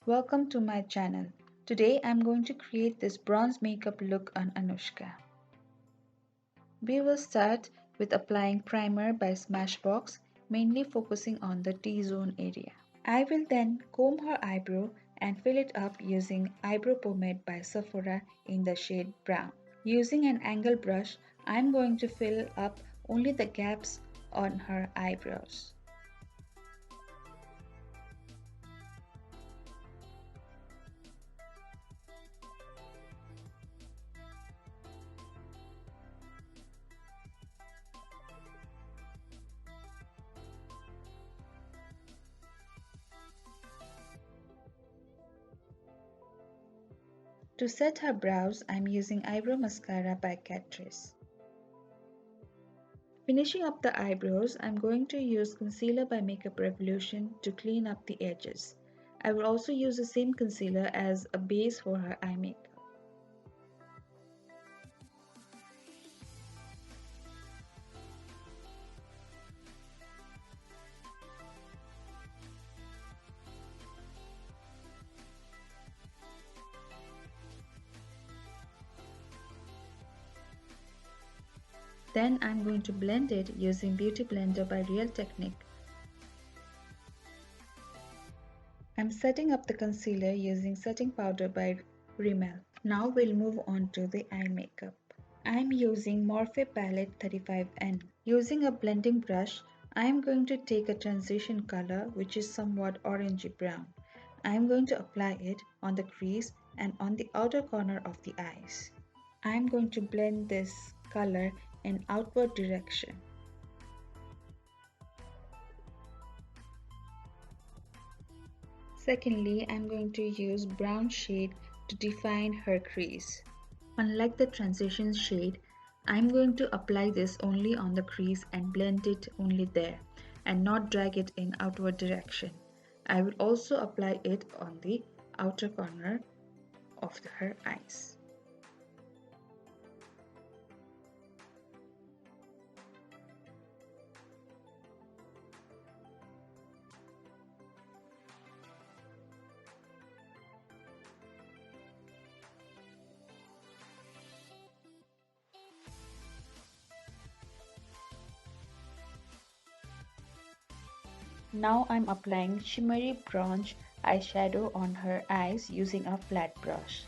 Welcome to my channel. Today I'm going to create this bronze makeup look on Anushka. We will start with applying primer by Smashbox, mainly focusing on the T-zone area. I will then comb her eyebrow and fill it up using eyebrow pomade by Sephora in the shade brown. Using an angle brush, I'm going to fill up only the gaps on her eyebrows. To set her brows, I'm using eyebrow mascara by Catrice. Finishing up the eyebrows, I'm going to use concealer by Makeup Revolution to clean up the edges. I will also use the same concealer as a base for her eye makeup. Then I'm going to blend it using Beauty Blender by Real Technique. I'm setting up the concealer using setting powder by Rimmel. Now we'll move on to the eye makeup. I'm using Morphe palette 35N. Using a blending brush, I'm going to take a transition color which is somewhat orangey brown. I'm going to apply it on the crease and on the outer corner of the eyes. I'm going to blend this color in outward direction. Secondly, I'm going to use brown shade to define her crease. Unlike the transition shade, I'm going to apply this only on the crease and blend it only there and not drag it in outward direction. I will also apply it on the outer corner of her eyes. Now I'm applying shimmery bronze eyeshadow on her eyes using a flat brush.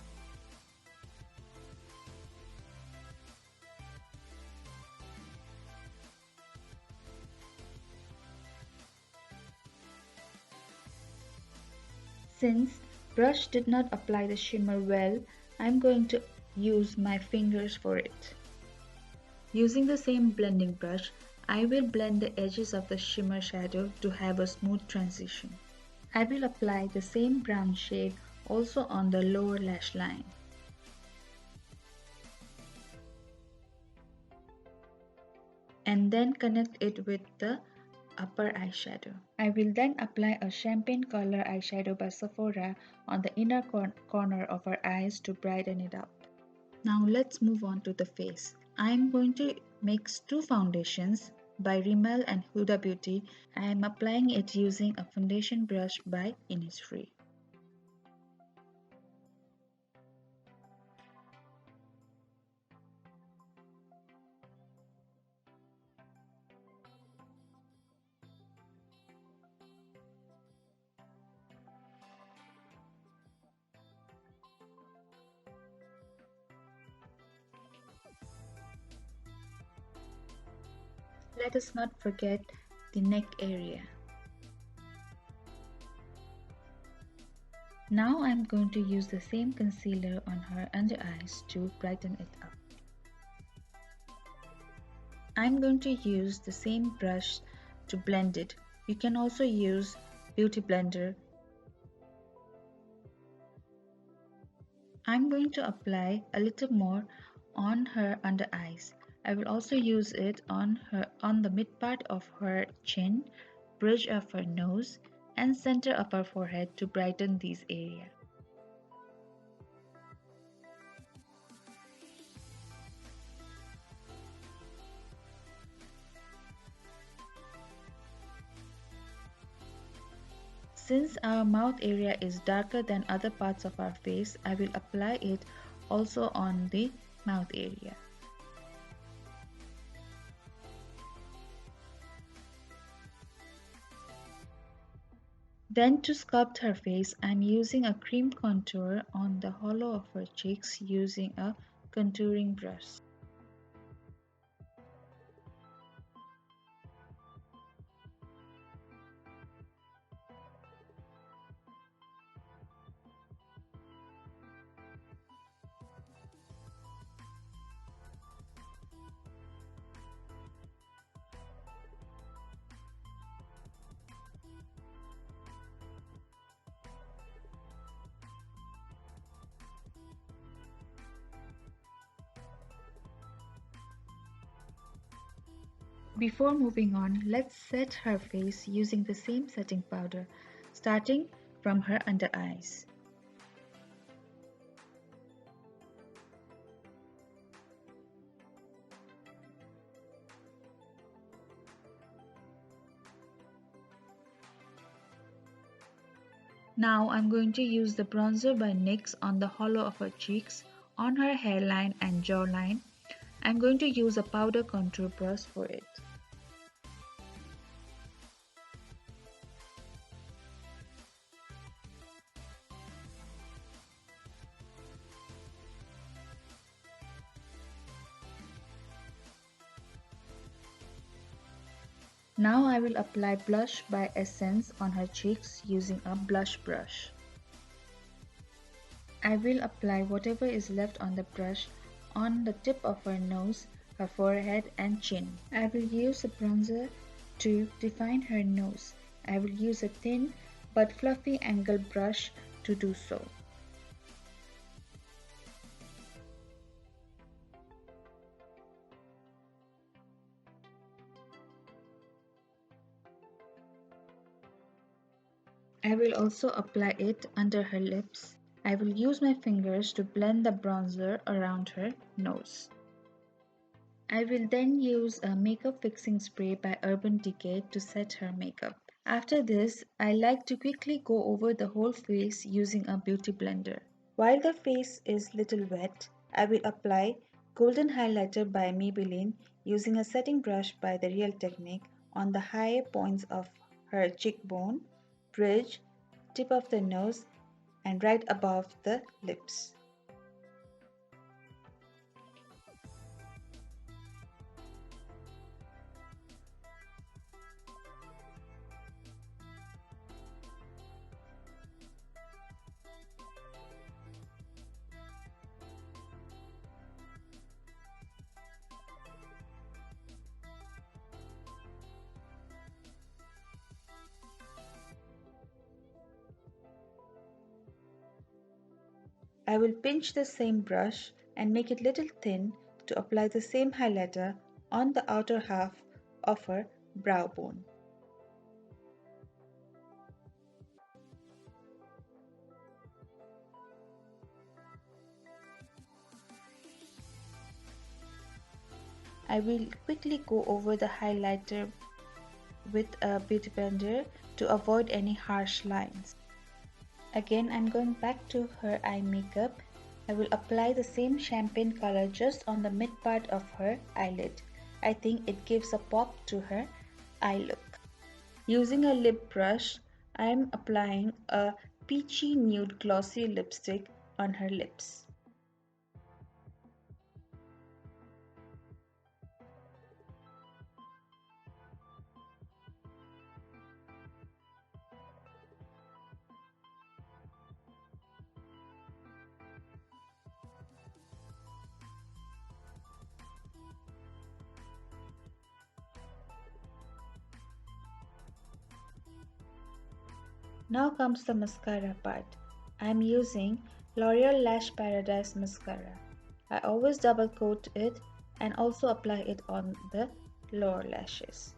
Since brush did not apply the shimmer well, I'm going to use my fingers for it. Using the same blending brush, I will blend the edges of the shimmer shadow to have a smooth transition. I will apply the same brown shade also on the lower lash line. And then connect it with the upper eyeshadow. I will then apply a champagne color eyeshadow by Sephora on the inner corner of her eyes to brighten it up. Now let's move on to the face. I am going to mix two foundations by Rimmel and Huda Beauty. I am applying it using a foundation brush by Innisfree. Let us not forget the neck area. Now I'm going to use the same concealer on her under eyes to brighten it up. I'm going to use the same brush to blend it. You can also use Beauty Blender. I'm going to apply a little more on her under eyes. I will also use it on the mid part of her chin, bridge of her nose, and center of her forehead to brighten these areas. Since our mouth area is darker than other parts of our face, I will apply it also on the mouth area. Then to sculpt her face, I am using a cream contour on the hollow of her cheeks using a contouring brush. Before moving on, let's set her face using the same setting powder, starting from her under eyes. Now I'm going to use the bronzer by NYX on the hollow of her cheeks, on her hairline and jawline. I'm going to use a powder contour brush for it. Now I will apply blush by Essence on her cheeks using a blush brush. I will apply whatever is left on the brush on the tip of her nose, her forehead and chin. I will use a bronzer to define her nose. I will use a thin but fluffy angle brush to do so. I will also apply it under her lips. I will use my fingers to blend the bronzer around her nose. I will then use a makeup fixing spray by Urban Decay to set her makeup. After this, I like to quickly go over the whole face using a beauty blender. While the face is little wet, I will apply golden highlighter by Maybelline using a setting brush by the Real Technique on the higher points of her cheekbone, bridge, tip of the nose and right above the lips. I will pinch the same brush and make it little thin to apply the same highlighter on the outer half of her brow bone. I will quickly go over the highlighter with a beauty blender to avoid any harsh lines. Again, I'm going back to her eye makeup. I will apply the same champagne color just on the mid part of her eyelid. I think it gives a pop to her eye look. Using a lip brush, I am applying a peachy nude glossy lipstick on her lips. Now comes the mascara part. I am using L'Oreal Lash Paradise Mascara. I always double coat it and also apply it on the lower lashes.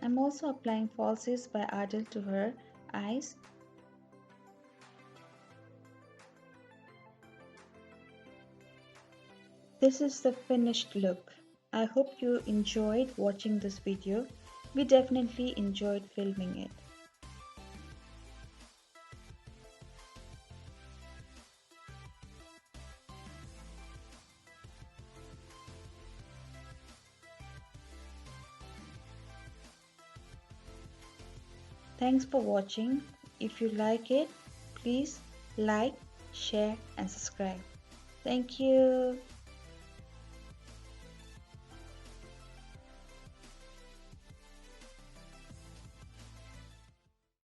I'm also applying Falsies by Ardell to her eyes. This is the finished look. I hope you enjoyed watching this video. We definitely enjoyed filming it. Thanks for watching. If you like it, please like, share and subscribe. Thank you.